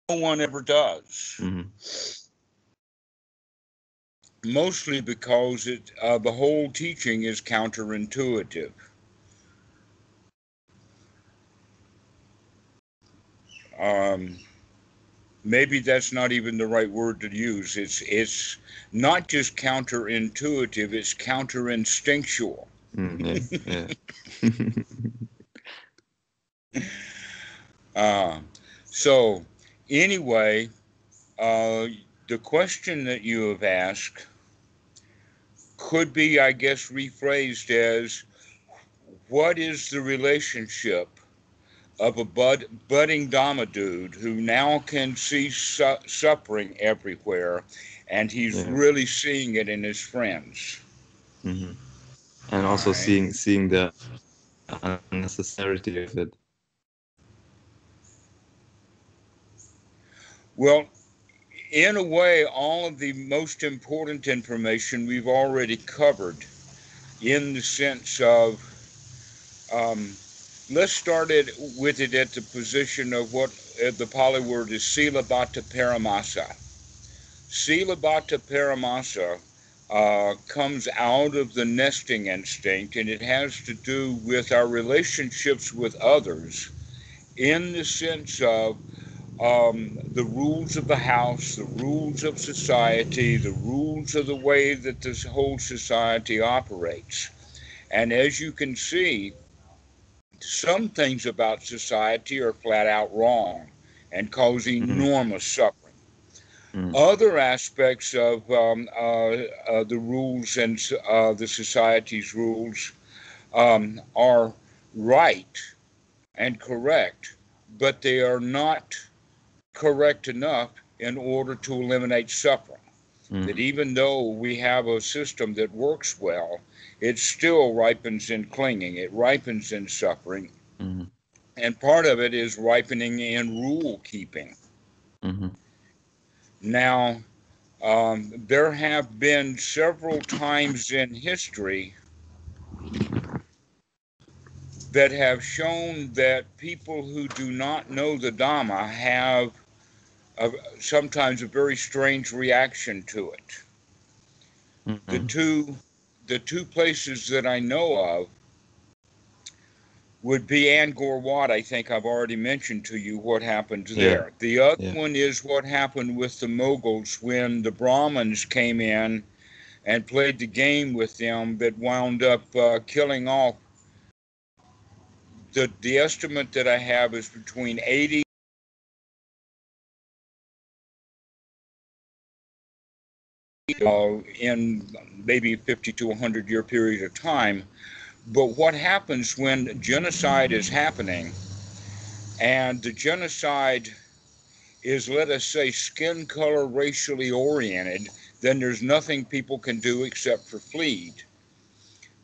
one ever does. Mm-hmm. Mostly because the whole teaching is counterintuitive. Um, Maybe that's not even the right word to use. It's not just counterintuitive, it's counterinstinctual. Yeah, yeah. Uh, so, anyway, uh, the question that you have asked could be, I guess, rephrased as what is the relationship of a budding Dhamma dude who now can see suffering everywhere, and he's Yeah. really seeing it in his friends. Mm-hmm. And All also right. seeing the unnecessarity of it. Well, in a way, all of the most important information we've already covered in the sense of, um, let's start it with it at the position of what the Pali word is Silabhata Paramasa. Silabhata Paramasa comes out of the nesting instinct, and it has to do with our relationships with others in the sense of the rules of the house, the rules of society, the rules of the way that this whole society operates. And as you can see, some things about society are flat out wrong and cause Mm-hmm. enormous suffering. Mm-hmm. Other aspects of the rules and the society's rules are right and correct, but they are not correct enough in order to eliminate suffering. That Mm-hmm. even though we have a system that works well, it still ripens in clinging, it ripens in suffering, Mm-hmm. and part of it is ripening in rule keeping. Mm-hmm. Now, there have been several times in history that have shown that people who do not know the Dhamma have a, sometimes a very strange reaction to it. The Mm-hmm. two, the two places that I know of would be Angkor Wat. I think I've already mentioned to you what happened Yeah. there. The other Yeah. one is what happened with the Mughals when the Brahmins came in and played the game with them that wound up killing off. The estimate that I have is between 80 in maybe 50 to 100 year period of time. But what happens when genocide is happening, and the genocide is, let us say, skin color racially oriented, then there's nothing people can do except for flee.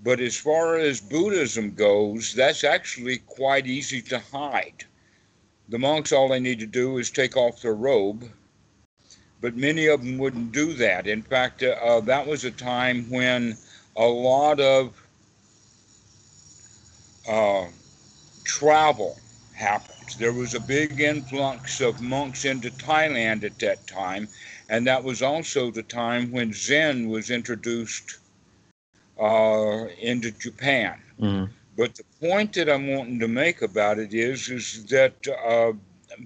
But as far as Buddhism goes, that's actually quite easy to hide. The monks, all they need to do is take off their robe, but many of them wouldn't do that. In fact, that was a time when a lot of uh, travel happened. There was a big influx of monks into Thailand at that time, and that was also the time when Zen was introduced into Japan. Mm-hmm. But the point that I'm wanting to make about it is that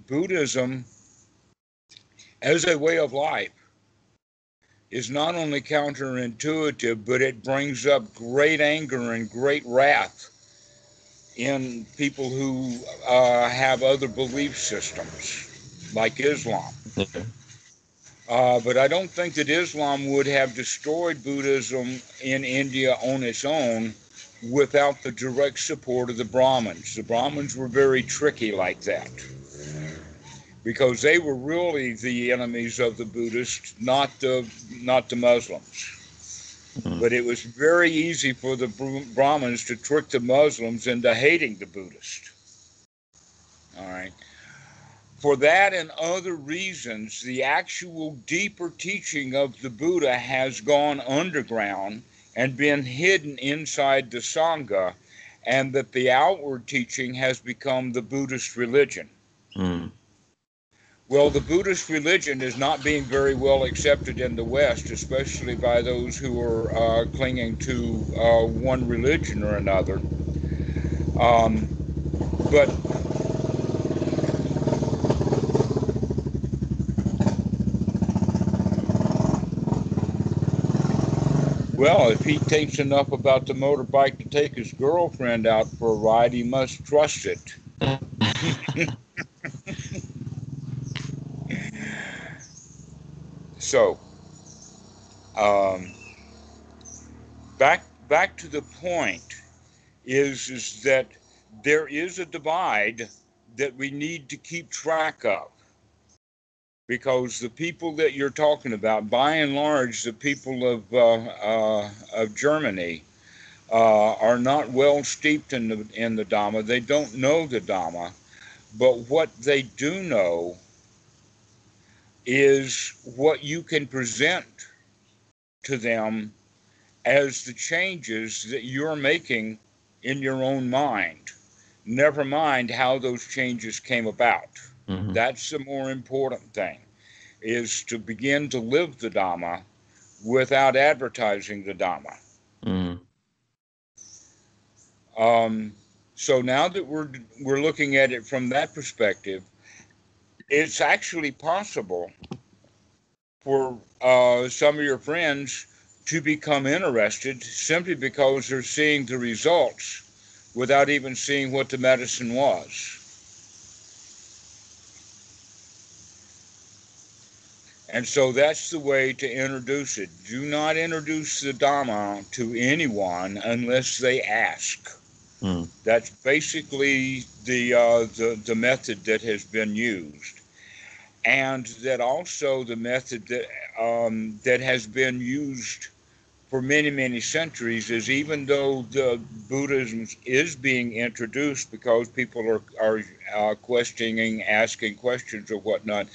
Buddhism, as a way of life, is not only counterintuitive, but it brings up great anger and great wrath in people who have other belief systems, like Islam. Yeah. But I don't think that Islam would have destroyed Buddhism in India on its own without the direct support of the Brahmins. The Brahmins were very tricky like that because they were really the enemies of the Buddhists, not the Muslims. Mm-hmm. But it was very easy for the Brahmins to trick the Muslims into hating the Buddhists. All right. For that and other reasons, the actual deeper teaching of the Buddha has gone underground and been hidden inside the Sangha, and that the outward teaching has become the Buddhist religion. Mm-hmm. Well, the Buddhist religion is not being very well accepted in the West, especially by those who are clinging to one religion or another. Um, but well, if he thinks enough about the motorbike to take his girlfriend out for a ride, he must trust it. So, um, back to the point is that there is a divide that we need to keep track of, because the people that you're talking about, by and large, the people of Germany, are not well steeped in the Dhamma. They don't know the Dhamma, but what they do know is what you can present to them as the changes that you're making in your own mind. Never mind how those changes came about. Mm-hmm. That's the more important thing, is to begin to live the Dhamma without advertising the Dhamma. Mm. Um, so now that we're looking at it from that perspective, it's actually possible for some of your friends to become interested simply because they're seeing the results without even seeing what the medicine was. And so that's the way to introduce it. Do not introduce the Dhamma to anyone unless they ask. Mm. That's basically the method that has been used, and that also the method that has been used for many, many centuries is, even though the Buddhism is being introduced because people are questioning, asking questions or whatnot,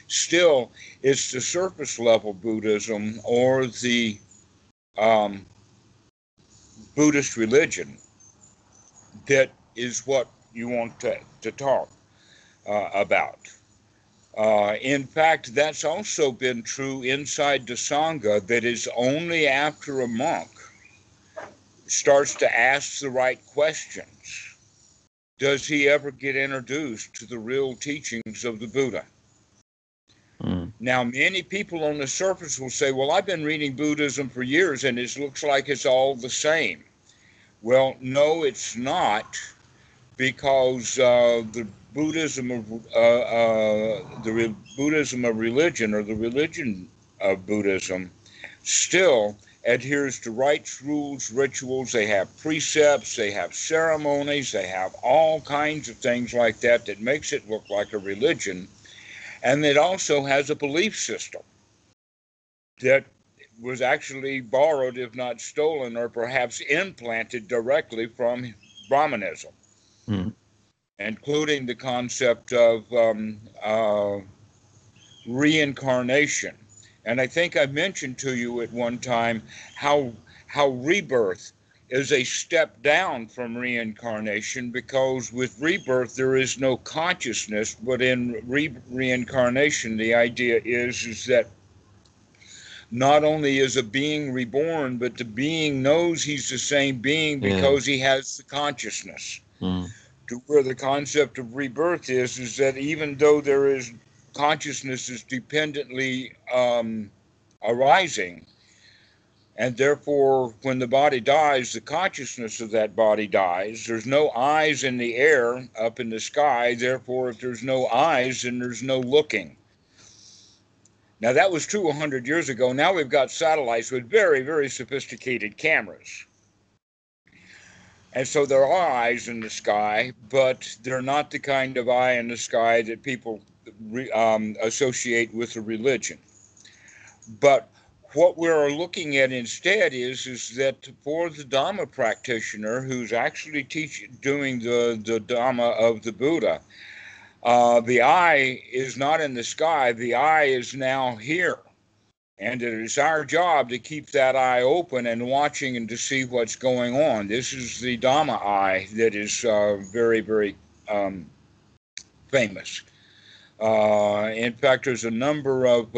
still it's the surface level Buddhism, or the um, Buddhist religion, that is what you want to talk about. In fact, that's also been true inside the Sangha, that is only after a monk starts to ask the right questions does he ever get introduced to the real teachings of the Buddha. Mm. Now, many people on the surface will say, well, I've been reading Buddhism for years and it looks like it's all the same. Well, no, it's not, because the Buddhism of Buddhism of religion, or the religion of Buddhism, still adheres to rites, rules, rituals. They have precepts, they have ceremonies, they have all kinds of things like that that makes it look like a religion. And it also has a belief system that was actually borrowed, if not stolen, or perhaps implanted directly from Brahmanism, Mm. including the concept of reincarnation. And I think I mentioned to you at one time how rebirth is a step down from reincarnation, because with rebirth there is no consciousness, but in reincarnation the idea is that not only is a being reborn, but the being knows he's the same being Yeah. because he has the consciousness. Mm. To where the concept of rebirth is that even though there is consciousness is dependently arising, and therefore when the body dies, the consciousness of that body dies. There's no eyes in the air up in the sky, therefore if there's no eyes, then there's no looking. Now that was true 100 years ago. Now we've got satellites with very, very sophisticated cameras. And so there are eyes in the sky, but they're not the kind of eye in the sky that people associate with a religion. But what we're looking at instead is that for the Dhamma practitioner who's actually doing the Dhamma of the Buddha, the eye is not in the sky, the eye is now here. And it is our job to keep that eye open and watching and to see what's going on. This is the Dhamma eye that is very, very famous. In fact, there's a number of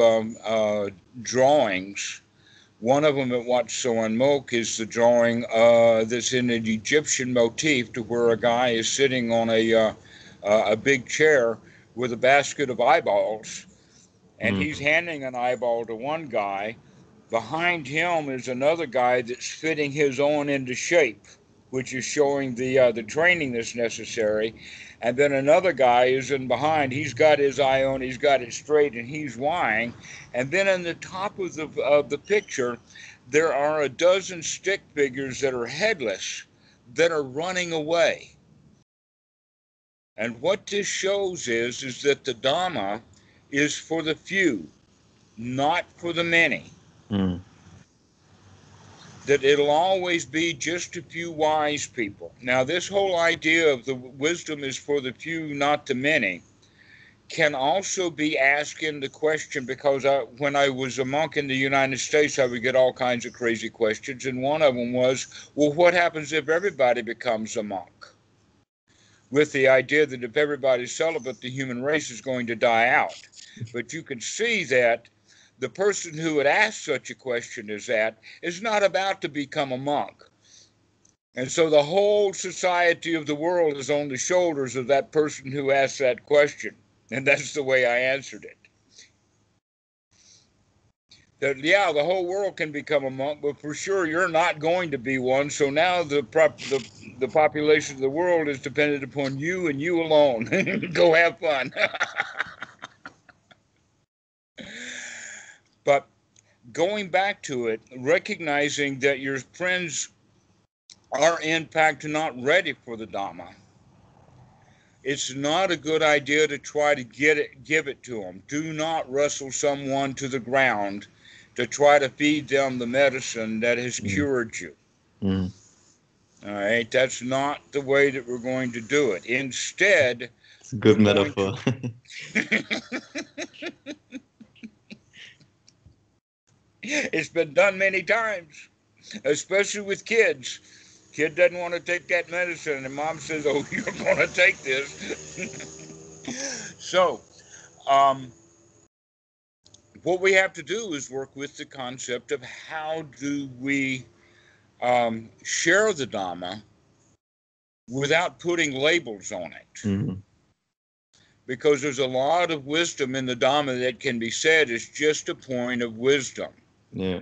drawings. One of them at Wat Soan Mok is the drawing that's in an Egyptian motif, to where a guy is sitting on a big chair with a basket of eyeballs, and he's Mm. handing an eyeball to one guy. Behind him is another guy that's fitting his own into shape, which is showing the training that's necessary. And then another guy is in behind. He's got his eye on. He's got it straight, and he's wying. And then in the top of the picture, there are a dozen stick figures that are headless that are running away. And what this shows is that the Dhamma is for the few, not for the many. Mm. That it'll always be just a few wise people. Now, this whole idea of the wisdom is for the few, not the many, can also be asked in the question, because when I was a monk in the United States, I would get all kinds of crazy questions. And one of them was, well, what happens if everybody becomes a monk? With the idea that if everybody's celibate, the human race is going to die out. But you can see that the person who would ask such a question as that is not about to become a monk. And so the whole society of the world is on the shoulders of that person who asked that question. And that's the way I answered it. That, yeah, the whole world can become a monk, but for sure you're not going to be one. So now the population of the world is dependent upon you and you alone. Go have fun. But going back to it, recognizing that your friends are in fact not ready for the Dhamma, it's not a good idea to try to give it to them. Do not wrestle someone to the ground to try to feed them the medicine that has cured you. Mm. All right, that's not the way that we're going to do it. Instead, It's a we're good going metaphor. to. It's been done many times, especially with kids. Kid doesn't want to take that medicine, and mom says, "Oh, you're going to take this." So, what we have to do is work with the concept of how do we share the Dhamma without putting labels on it. Mm. Because there's a lot of wisdom in the Dhamma that can be said is just a point of wisdom. Yeah.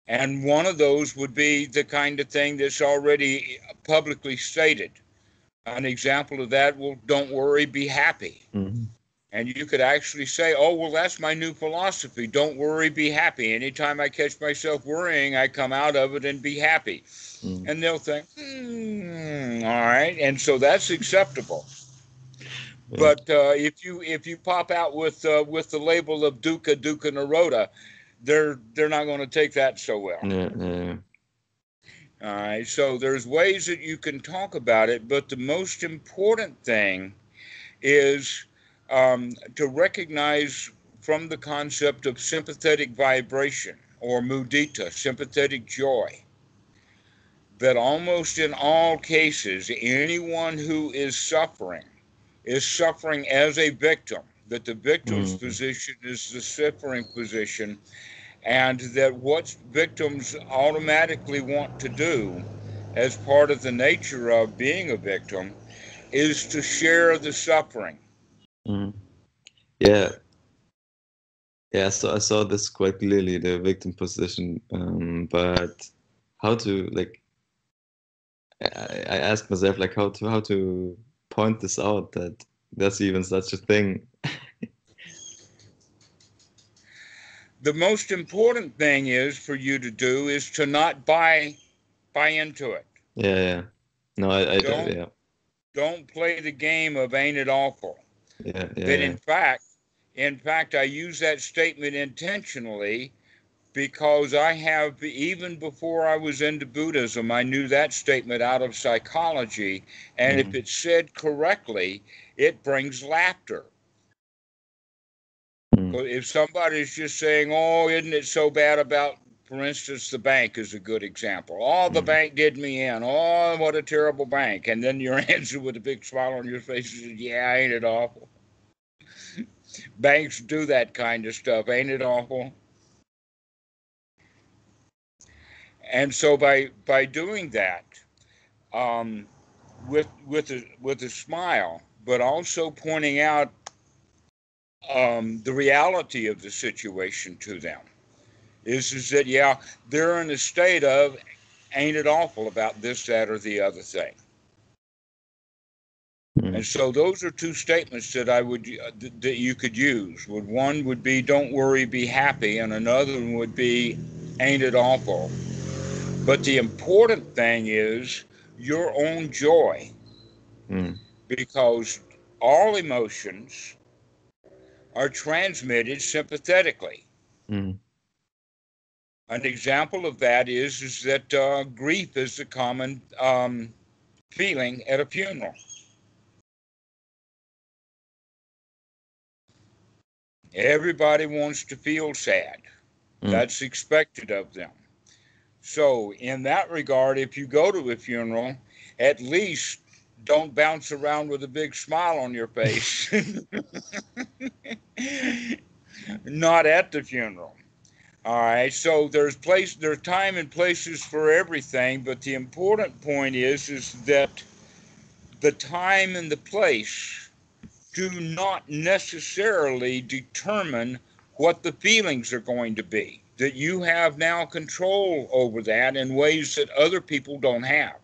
And one of those would be the kind of thing that's already publicly stated. An example of that, well, don't worry, be happy. Mm. And you could actually say, oh, well, that's my new philosophy. Don't worry, be happy. Anytime I catch myself worrying, I come out of it and be happy. Mm. And they'll think, all right. And so that's acceptable. Yeah. But if you pop out with the label of Dukkha, Dukkha Nirodha, they're not going to take that so well. Yeah, yeah. All right. So there's ways that you can talk about it, but the most important thing is to recognize from the concept of sympathetic vibration, or mudita, sympathetic joy, that almost in all cases, anyone who is suffering as a victim, that the victim's position is the suffering position, and that what victims automatically want to do as part of the nature of being a victim is to share the suffering. Mm. Yeah. Yeah, so I saw this quite clearly, the victim position, but how to, like, I asked myself, like, how to point this out, that there's even such a thing. The most important thing is for you to do is to not buy into it. Yeah. No, I don't, yeah. Don't play the game of ain't it awful. Yeah. That in fact, I use that statement intentionally because I have, even before I was into Buddhism, I knew that statement out of psychology. And if it's said correctly, it brings laughter. If somebody's just saying, oh, isn't it so bad about, for instance, the bank is a good example. Oh, the bank did me in. Oh, what a terrible bank. And then your answer with a big smile on your face is, yeah, ain't it awful? Banks do that kind of stuff. Ain't it awful? And so by doing that, um, with a smile, but also pointing out the reality of the situation to them, is that, yeah, they're in a state of, ain't it awful about this, that, or the other thing. And so those are two statements that that you could use. One would be, don't worry, be happy, and another one would be, ain't it awful. But the important thing is your own joy, because all emotions are transmitted sympathetically. An example of that is that grief is the common feeling at a funeral. Everybody wants to feel sad. That's expected of them. So in that regard, if you go to a funeral, at least don't bounce around with a big smile on your face. Not at the funeral. All right, so there's time and places for everything, but the important point is that the time and the place do not necessarily determine what the feelings are going to be. That you have now control over that in ways that other people don't have.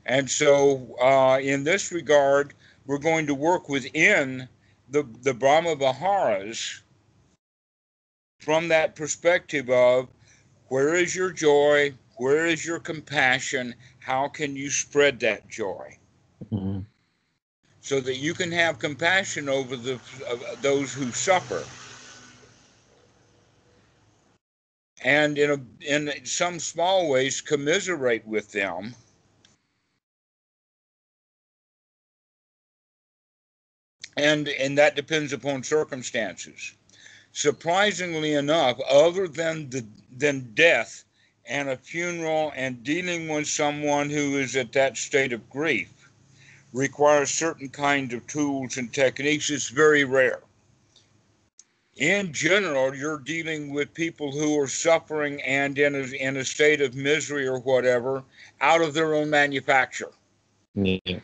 And so in this regard, we're going to work within the Brahma Viharas from that perspective of, where is your joy? Where is your compassion? How can you spread that joy? So that you can have compassion over those who suffer. And in some small ways, commiserate with them. And that depends upon circumstances. Surprisingly enough, other than death and a funeral and dealing with someone who is at that state of grief, requires certain kinds of tools and techniques, it's very rare. In general, you're dealing with people who are suffering and in a state of misery or whatever, out of their own manufacture. Yeah.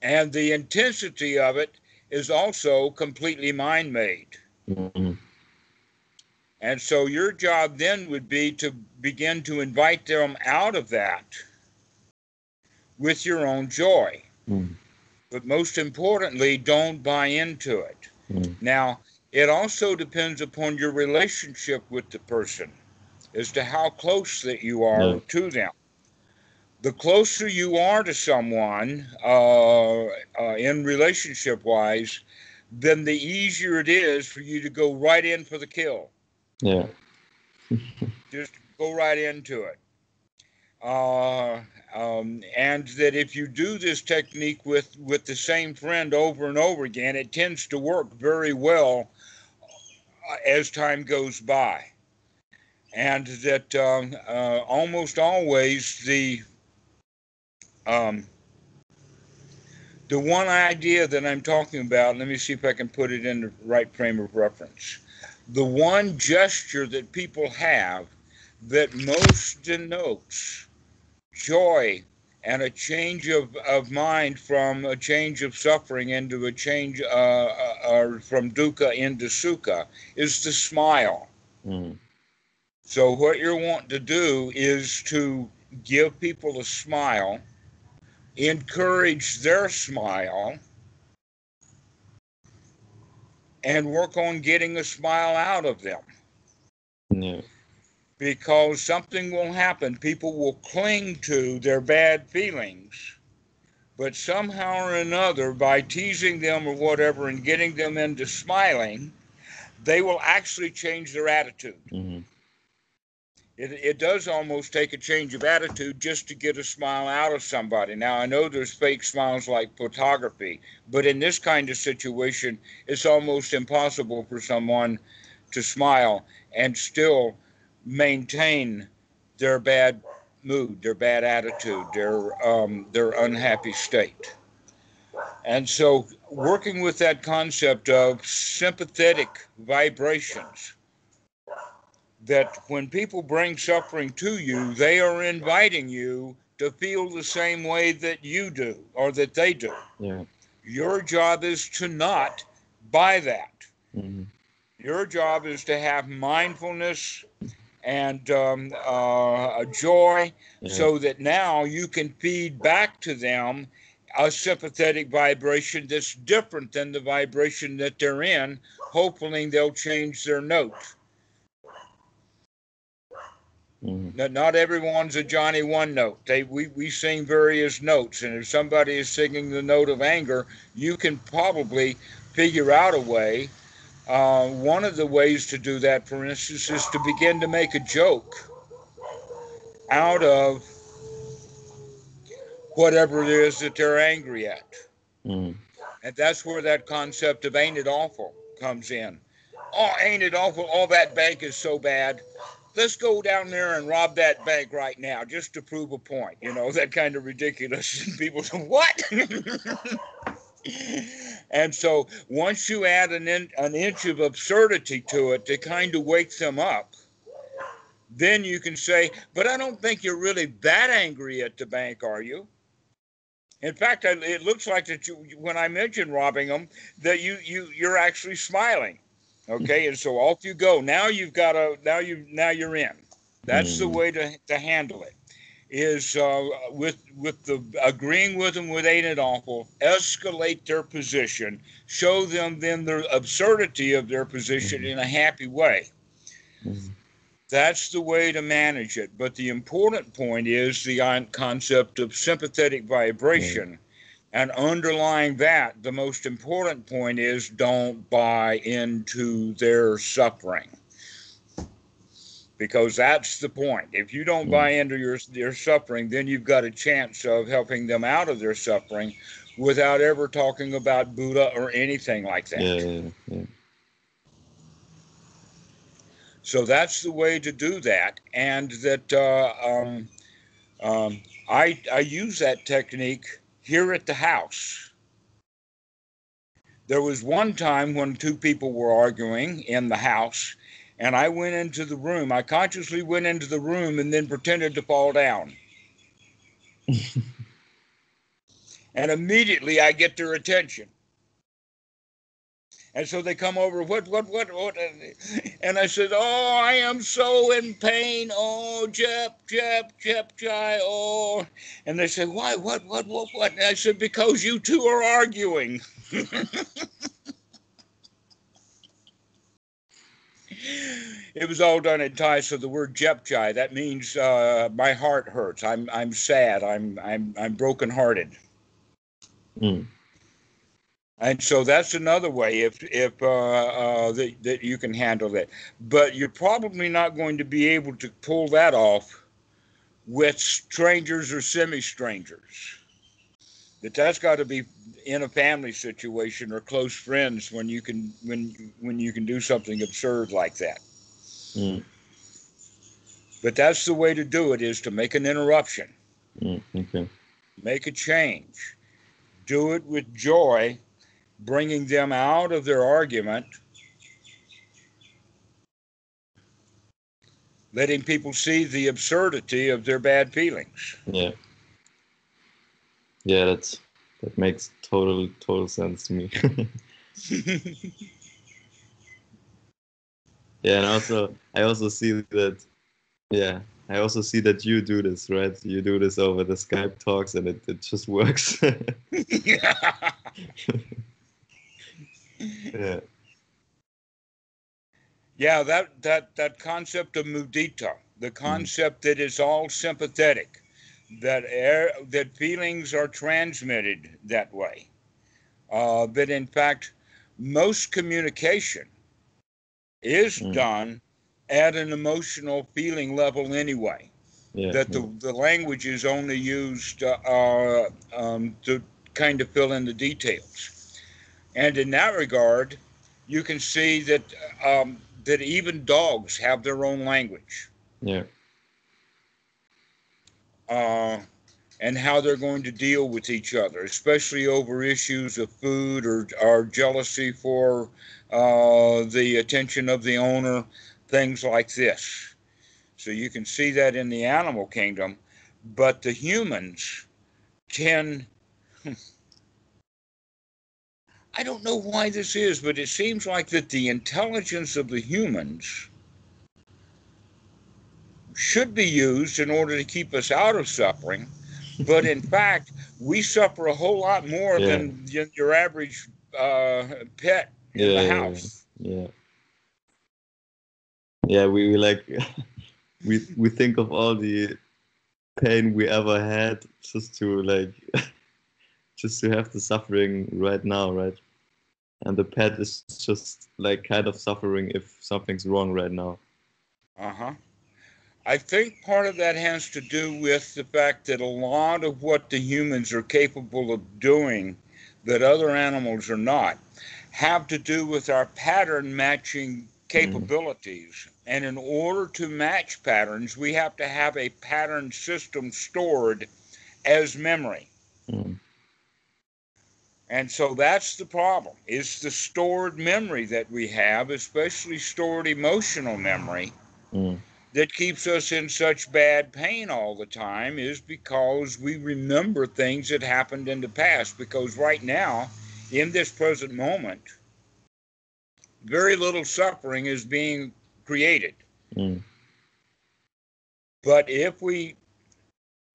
And the intensity of it is also completely mind-made. And so your job then would be to begin to invite them out of that with your own joy. But most importantly, don't buy into it. Now, it also depends upon your relationship with the person as to how close that you are to them. The closer you are to someone in relationship-wise, then the easier it is for you to go right in for the kill. Yeah. Just go right into it. And that if you do this technique with the same friend over and over again, it tends to work very well as time goes by. And that almost always the one idea that I'm talking about, let me see if I can put it in the right frame of reference. The one gesture that people have that most denotes joy and a change of mind from a change of suffering into a change from dukkha into sukha is the smile. So what you're wanting to do is to give people a smile, encourage their smile, and work on getting a smile out of them. Yeah. Because something will happen. People will cling to their bad feelings, but somehow or another, by teasing them or whatever and getting them into smiling, they will actually change their attitude. It does almost take a change of attitude just to get a smile out of somebody. Now, I know there's fake smiles like photography, but in this kind of situation, it's almost impossible for someone to smile and still maintain their bad mood, their bad attitude, their unhappy state. And so working with that concept of sympathetic vibrations, that when people bring suffering to you, they are inviting you to feel the same way that you do or that they do. Yeah. Your job is to not buy that. Mm-hmm. Your job is to have mindfulness and a joy, Yeah. so that now you can feed back to them a sympathetic vibration that's different than the vibration that they're in. Hopefully they'll change their note. Mm-hmm. Not everyone's a Johnny One Note. We sing various notes, and if somebody is singing the note of anger, you can probably figure out a way. One of the ways to do that, for instance, is to begin to make a joke out of whatever it is that they're angry at. Mm-hmm. And that's where that concept of ain't it awful comes in. Oh, ain't it awful? Oh, that bank is so bad. Let's go down there and rob that bank right now just to prove a point. You know, that kind of ridiculous. People say, what? And so once you add an inch of absurdity to it to kind of wake them up, then you can say, but I don't think you're really that angry at the bank, are you? In fact, it looks like that when I mention robbing them, that you're actually smiling. Okay, and so off you go. Now you're in. That's the Mm-hmm. way to handle it. Is with the agreeing with them with ain't it awful, escalate their position, show them then the absurdity of their position in a happy way. Mm-hmm. That's the way to manage it. But the important point is the concept of sympathetic Yeah. vibration. And underlying that, the most important point is don't buy into their suffering. Because that's the point. If you don't Mm. buy into their suffering, then you've got a chance of helping them out of their suffering without ever talking about Buddha or anything like Yeah. that. Yeah. Yeah. So that's the way to do that. And that I use that technique here at the house. There was one time when two people were arguing in the house, and I went into the room. I consciously went into the room and then pretended to fall down. And immediately I get their attention. And so they come over, what? And I said, oh, I am so in pain. Oh, Jep, Jai, oh. And they said, why, what? And I said, because you two are arguing. It was all done in Thai, so the word Jep Jai, that means my heart hurts. I'm sad. I'm brokenhearted. Mm. And so that's another way if that you can handle that. But you're probably not going to be able to pull that off with strangers or semi-strangers. That's got to be in a family situation or close friends when you can do something absurd like that. Mm. But that's the way to do it, is to make an interruption, Mm. Okay. make a change, do it with joy, bringing them out of their argument, letting people see the absurdity of their bad feelings. Yeah. Yeah. That makes total sense to me. Yeah, and I also see that. Yeah, I also see that you do this, right? You do this over the Skype talks, and it just works. Yeah. Yeah, that concept of mudita, the Mm. concept that it's all sympathetic, that feelings are transmitted that way. That in fact, most communication is Mm. done at an emotional feeling level anyway. Yeah. That Yeah. the language is only used to kind of fill in the details. And in that regard, you can see that even dogs have their own language. Yeah. Uh, and how they're going to deal with each other, especially over issues of food or jealousy for the attention of the owner, things like this. So you can see that in the animal kingdom, but the humans tend, I don't know why this is, but it seems like that the intelligence of the humans should be used in order to keep us out of suffering. But in fact, we suffer a whole lot more Yeah. than your average pet in the Yeah. house. Yeah. Yeah. We like we think of all the pain we ever had just to like just to have the suffering right now, right? And the pet is just like kind of suffering if something's wrong right now. Uh-huh. I think part of that has to do with the fact that a lot of what the humans are capable of doing that other animals are not have to do with our pattern matching Mm. capabilities. And in order to match patterns, we have to have a pattern system stored as memory. Mm. And so that's the problem. It's the stored memory that we have, especially stored emotional memory, Mm. that keeps us in such bad pain all the time, is because we remember things that happened in the past. Because right now, in this present moment, very little suffering is being created. Mm. But if we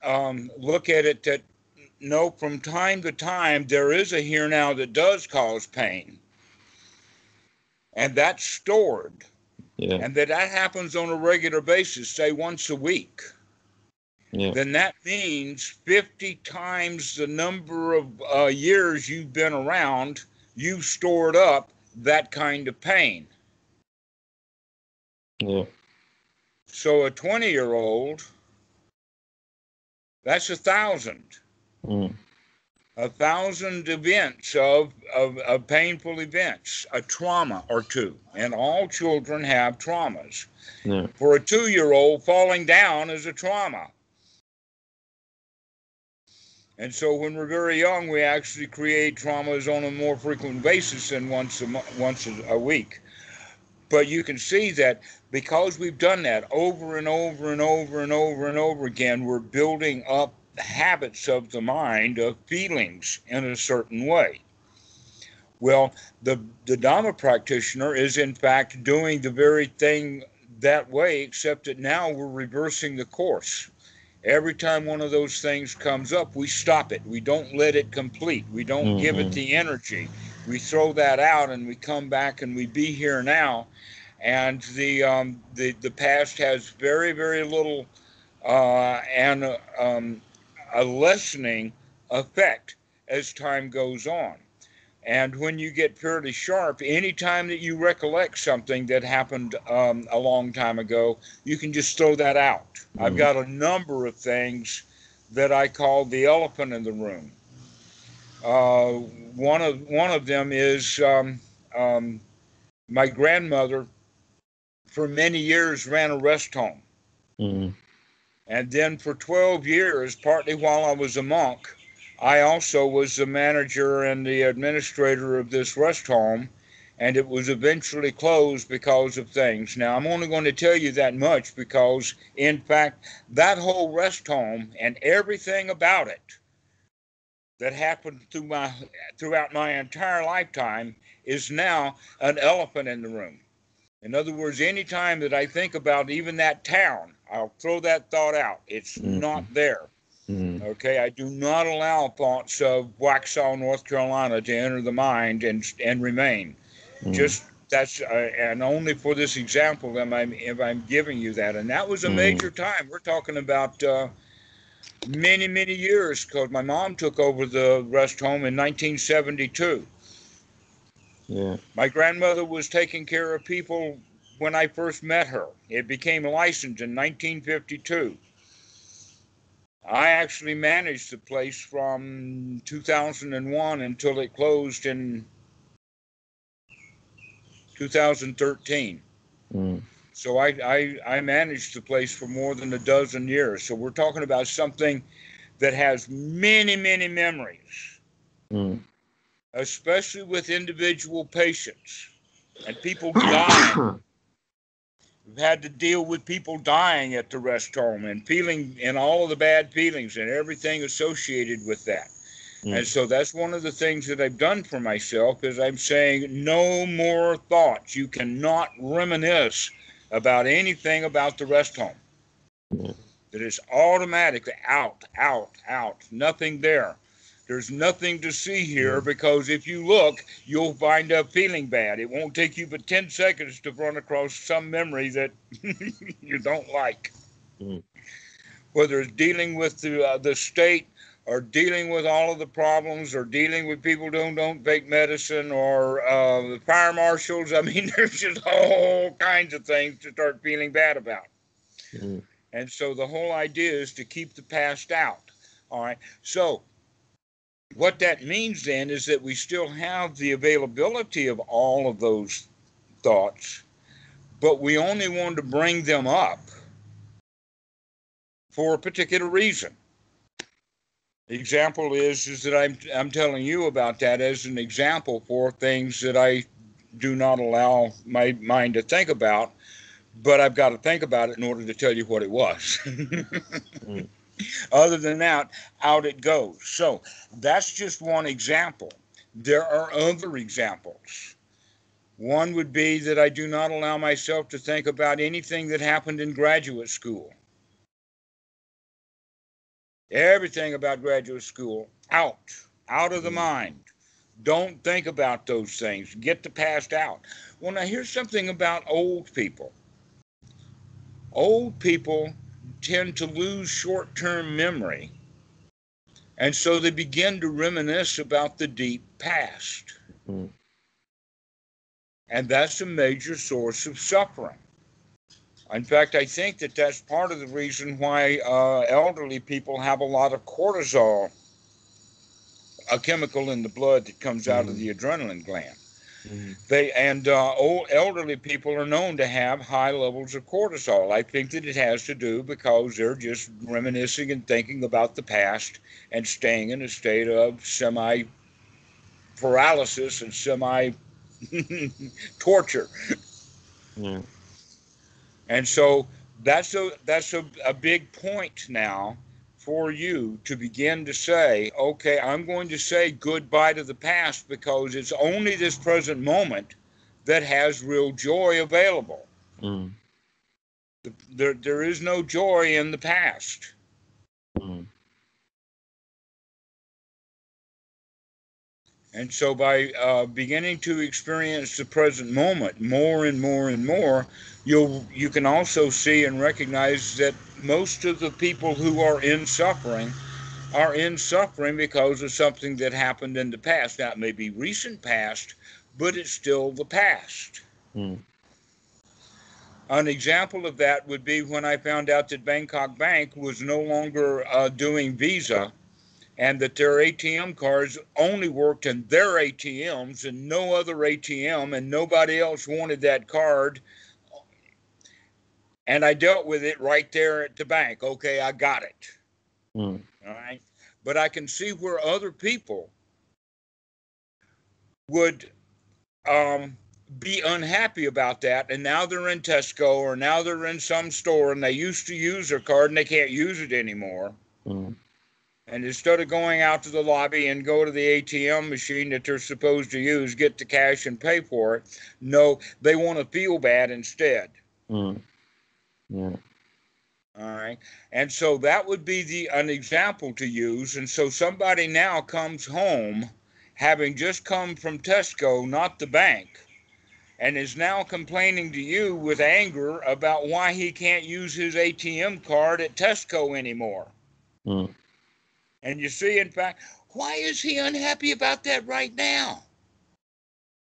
look at it that no, from time to time, there is a here now that does cause pain, and that's stored, Yeah. and that happens on a regular basis, say once a week, Yeah. then that means 50 times the number of years you've been around, you've stored up that kind of pain. Yeah. So a 20-year-old, that's 1,000. Mm. 1,000 events of painful events, a trauma or two. And all children have traumas. Yeah. For a 2-year-old, falling down is a trauma. And so when we're very young, we actually create traumas on a more frequent basis than once a week. But you can see that because we've done that over and over and over and over and over again, we're building up habits of the mind of feelings in a certain way. Well, the Dhamma practitioner is in fact doing the very thing that way, except that now we're reversing the course. Every time one of those things comes up, we stop it. We don't let it complete. We don't give it Mm. the energy. We throw that out and we come back and we be here now. And the past has very, very little and a lessening effect as time goes on. And when you get fairly sharp, anytime that you recollect something that happened a long time ago, you can just throw that out. I've Mm. got a number of things that I call the elephant in the room. Uh, one of them is um, my grandmother for many years ran a rest home, Mm. and then for 12 years, partly while I was a monk, I also was the manager and the administrator of this rest home, and it was eventually closed because of things. Now, I'm only going to tell you that much because, in fact, that whole rest home and everything about it that happened throughout my entire lifetime is now an elephant in the room. In other words, any time that I think about even that town, I'll throw that thought out. It's Mm. not there. Mm. Okay, I do not allow thoughts of Waxhaw, North Carolina, to enter the mind and remain. Mm. Just that's and only for this example am I if I'm giving you that. And that was a Mm. major time. We're talking about many many years because my mom took over the rest home in 1972. Yeah. My grandmother was taking care of people when I first met her. It became licensed in 1952. I actually managed the place from 2001 until it closed in 2013. Mm. So I managed the place for more than a dozen years. So we're talking about something that has many, many memories, Mm. especially with individual patients and people dying. We've had to deal with people dying at the rest home and feeling and all of the bad feelings and everything associated with that. And Mm. so that's one of the things that I've done for myself is I'm saying no more thoughts. You cannot reminisce about anything about the rest home. Yeah. It is automatically out, out, out. Nothing there. There's nothing to see here Yeah. because if you look, you'll wind up feeling bad. It won't take you but 10 seconds to run across some memory that you don't like. Mm. Whether it's dealing with the state or dealing with all of the problems or dealing with people who don't take medicine or the fire marshals. I mean, there's just all kinds of things to start feeling bad about. Mm. And so the whole idea is to keep the past out. All right. So what that means then is that we still have the availability of all of those thoughts, but we only want to bring them up for a particular reason. The example is that I'm telling you about that as an example for things that I do not allow my mind to think about, but I've got to think about it in order to tell you what it was. Mm. Other than that, out it goes. So that's just one example. There are other examples. One would be that I do not allow myself to think about anything that happened in graduate school. Everything about graduate school, out of the Mm. mind. Don't think about those things. Get the past out. Well, now here's something about old people. Old people tend to lose short term memory, and so they begin to reminisce about the deep past. Mm. And that's a major source of suffering. In fact, I think that that's part of the reason why elderly people have a lot of cortisol, a chemical in the blood that comes out of Mm. the adrenaline gland. Mm. Old elderly people are known to have high levels of cortisol. I think that it has to do because they're just reminiscing and thinking about the past and staying in a state of semi paralysis and semi torture. Yeah. And so that's a big point now for you to begin to say, okay, I'm going to say goodbye to the past because it's only this present moment that has real joy available. Mm. There is no joy in the past. Mm. And so by beginning to experience the present moment more and more and more, you can also see and recognize that most of the people who are in suffering because of something that happened in the past. Now it may be recent past, but it's still the past. Mm. An example of that would be when I found out that Bangkok Bank was no longer doing Visa and that their ATM cards only worked in their ATMs and no other ATM, and nobody else wanted that card. And I dealt with it right there at the bank. Okay, I got it. Mm. All right. But I can see where other people would be unhappy about that. And now they're in Tesco or now they're in some store and they used to use their card and they can't use it anymore. Mm. And instead of going out to the lobby and go to the ATM machine that they're supposed to use, get the cash and pay for it, no, they want to feel bad instead. Mm. Yeah. All right. And so that would be an example to use. And so somebody now comes home having just come from Tesco, not the bank, and is now complaining to you with anger about why he can't use his ATM card at Tesco anymore. Mm. And you see, in fact, why is he unhappy about that right now?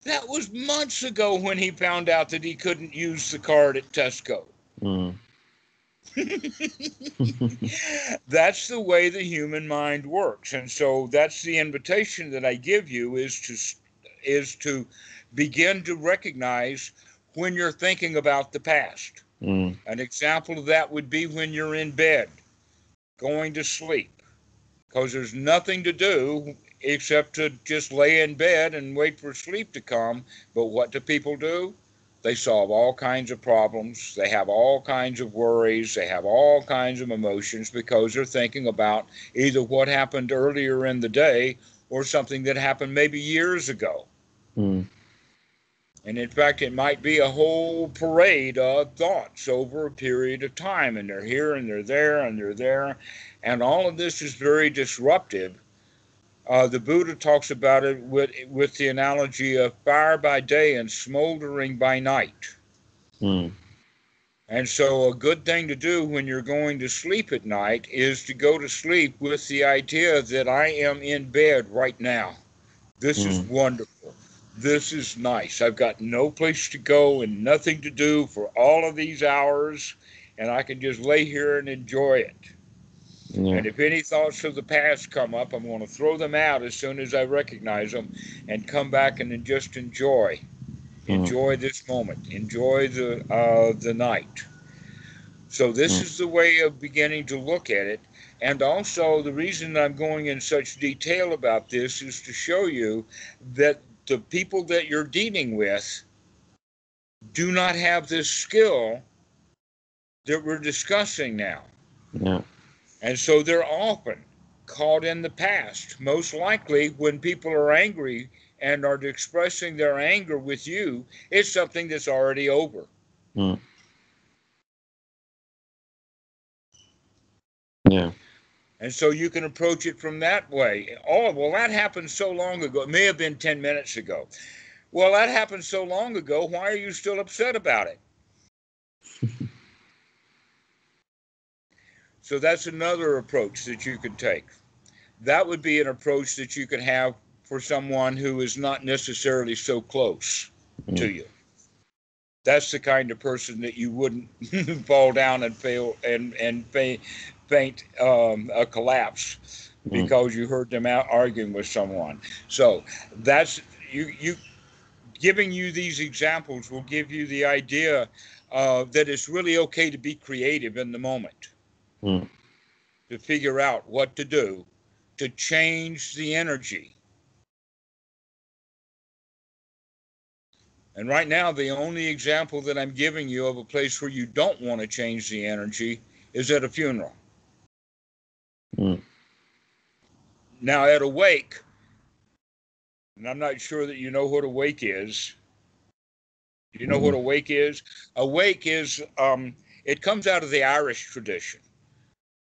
That was months ago when he found out that he couldn't use the card at Tesco. Mm. That's the way the human mind works. And so that's the invitation that I give you is to begin to recognize when you're thinking about the past. Mm. An example of that would be when you're in bed, going to sleep. because there's nothing to do except to just lay in bed and wait for sleep to come. But what do people do? They solve all kinds of problems. They have all kinds of worries. They have all kinds of emotions because they're thinking about either what happened earlier in the day or something that happened maybe years ago. Mm. And in fact, it might be a whole parade of thoughts over a period of time. And they're here and they're there and they're there. And all of this is very disruptive. The Buddha talks about it with the analogy of fire by day and smoldering by night. Mm. And so a good thing to do when you're going to sleep at night is to go to sleep with the idea that I am in bed right now. This is Mm. wonderful. This is nice. I've got no place to go and nothing to do for all of these hours, and I can just lay here and enjoy it. Yeah. And if any thoughts of the past come up, I'm going to throw them out as soon as I recognize them and come back and then just enjoy. Mm. Enjoy this moment. Enjoy the night. So this Mm. is the way of beginning to look at it. And also the reason I'm going in such detail about this is to show you that the people that you're dealing with do not have this skill that we're discussing now. Yeah. And so they're often caught in the past. Most likely, when people are angry and are expressing their anger with you, it's something that's already over. Mm. Yeah. And so you can approach it from that way. Oh, well, that happened so long ago. It may have been 10 minutes ago. Well, that happened so long ago. Why are you still upset about it? So that's another approach that you could take. That would be an approach that you could have for someone who is not necessarily so close to Mm. you. That's the kind of person that you wouldn't fall down and fail and faint a collapse Mm. because you heard them out arguing with someone. So that's you giving you these examples will give you the idea that it's really okay to be creative in the moment, Mm. to figure out what to do to change the energy. And right now, the only example that I'm giving you of a place where you don't want to change the energy is at a funeral. Mm. Now, at a wake, and I'm not sure that you know what a wake is. Do you know what Mm. a wake is? A wake is, it comes out of the Irish tradition,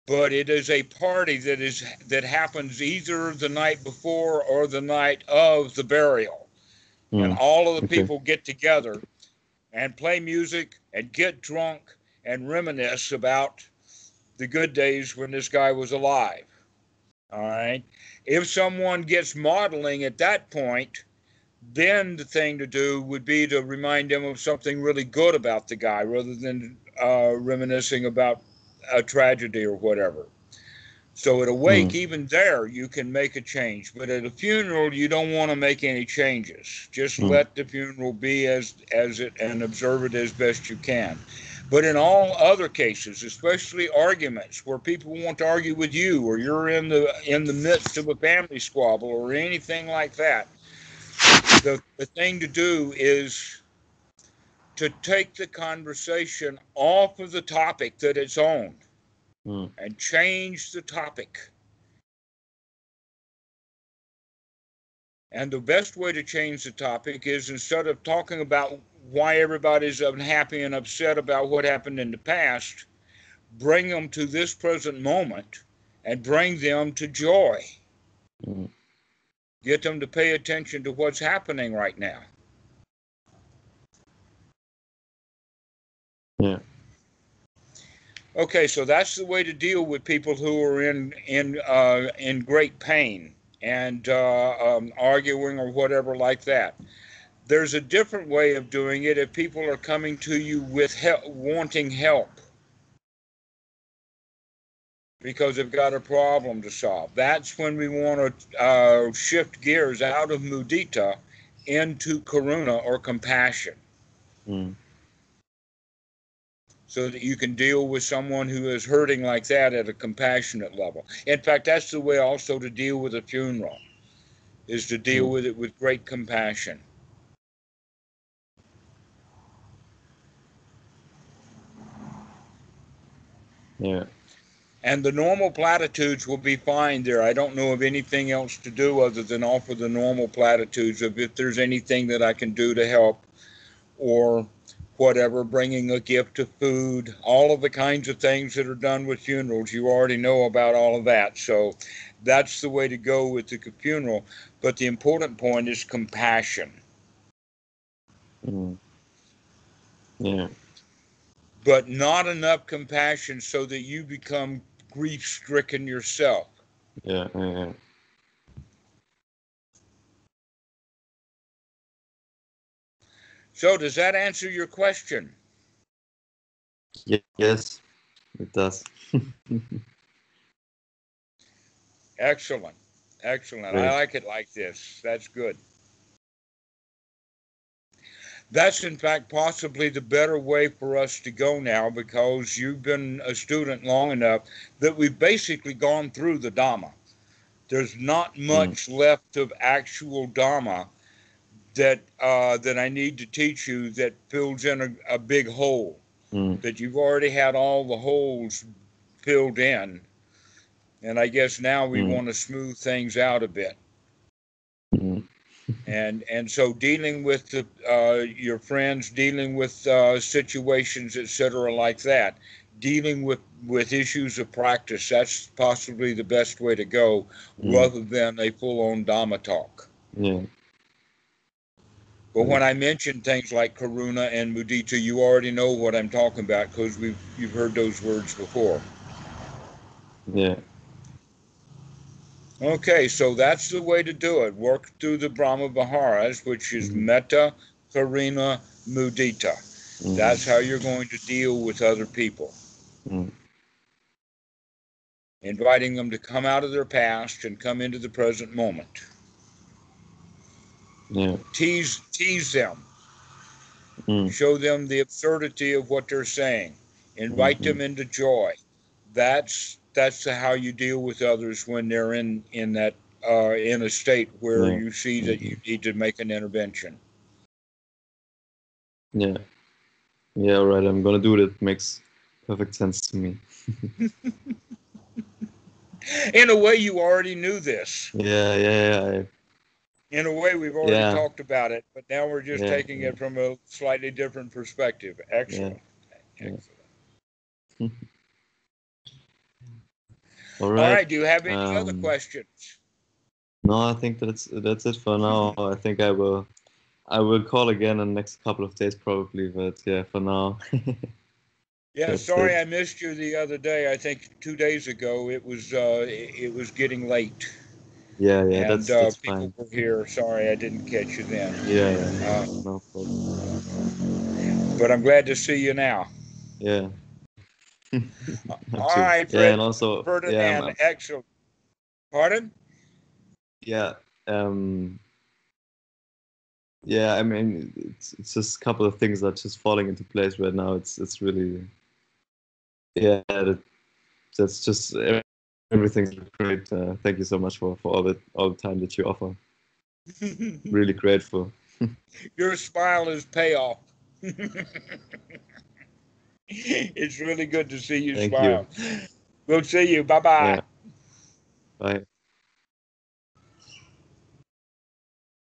but it is a party that happens either the night before or the night of the burial, and Mm. all of the Okay. people get together and play music and get drunk and reminisce about the good days when this guy was alive. All right. If someone gets modeling at that point, then the thing to do would be to remind them of something really good about the guy rather than reminiscing about a tragedy or whatever. So at a wake, Mm. even there, you can make a change. But at a funeral, you don't want to make any changes. Just Mm. let the funeral be as it and observe it as best you can. But in all other cases, especially arguments where people want to argue with you, or you're in the midst of a family squabble or anything like that, the thing to do is to take the conversation off of the topic that it's on Mm. and change the topic. And the best way to change the topic is instead of talking about why everybody's unhappy and upset about what happened in the past, bring them to this present moment and bring them to joy. Mm. Get them to pay attention to what's happening right now. Yeah. Okay, so that's the way to deal with people who are in great pain and arguing or whatever like that. There's a different way of doing it if people are coming to you with help, wanting help because they've got a problem to solve. That's when we want to shift gears out of mudita into karuna or compassion. Mm. so that you can deal with someone who is hurting like that at a compassionate level. In fact, that's the way also to deal with a funeral, is to deal with it with great compassion. Yeah. And the normal platitudes will be fine there. I don't know of anything else to do other than offer the normal platitudes of if there's anything that I can do to help, or whatever, bringing a gift of food, all of the kinds of things that are done with funerals. You already know about all of that. So that's the way to go with the funeral. But the important point is compassion. Yeah. But not enough compassion so that you become grief-stricken yourself. Yeah. Yeah. So does that answer your question? Yes, it does. Excellent. Excellent. Great. I like it like this. That's good. That's in fact possibly the better way for us to go now, because you've been a student long enough that we've basically gone through the Dhamma. There's not much left of actual Dhamma that I need to teach you that fills in a big hole. That you've already had all the holes filled in, and I guess now we want to smooth things out a bit. And so dealing with your friends, dealing with situations, etc., like that, dealing with issues of practice, that's possibly the best way to go, rather than a full-on Dhamma talk. Yeah. But when I mention things like karuna and mudita, you already know what I'm talking about, because you've heard those words before. Yeah. Okay, so that's the way to do it. Work through the Brahma Viharas, which is metta, karuna, mudita. That's how you're going to deal with other people. Inviting them to come out of their past and come into the present moment. Yeah. Tease them. Show them the absurdity of what they're saying. Invite them into joy. That's how you deal with others when they're in that in a state where you see that you need to make an intervention. Yeah. Yeah, right. I'm gonna do it. It makes perfect sense to me. In a way, you already knew this. Yeah. In a way, we've already talked about it, but now we're just taking it from a slightly different perspective. Excellent. Excellent. All right. Do you have any other questions? No, I think that's it for now. I think I will call again in the next couple of days probably, but yeah, for now. Yeah, sorry I missed you the other day. I think 2 days ago it was getting late. Yeah, and that's people fine. were here. Sorry I didn't catch you then. Yeah. No problem. But I'm glad to see you now. Yeah. All right, yeah, and also Ferdinand, excellent. Pardon? Yeah. Yeah, I mean, it's just a couple of things that are just falling into place right now. It's really, yeah, that's just everything's great. Thank you so much for all the time that you offer. Really grateful. Your smile is payoff. It's really good to see you Thank smile. you. We'll see you. Bye-bye. Yeah. Bye.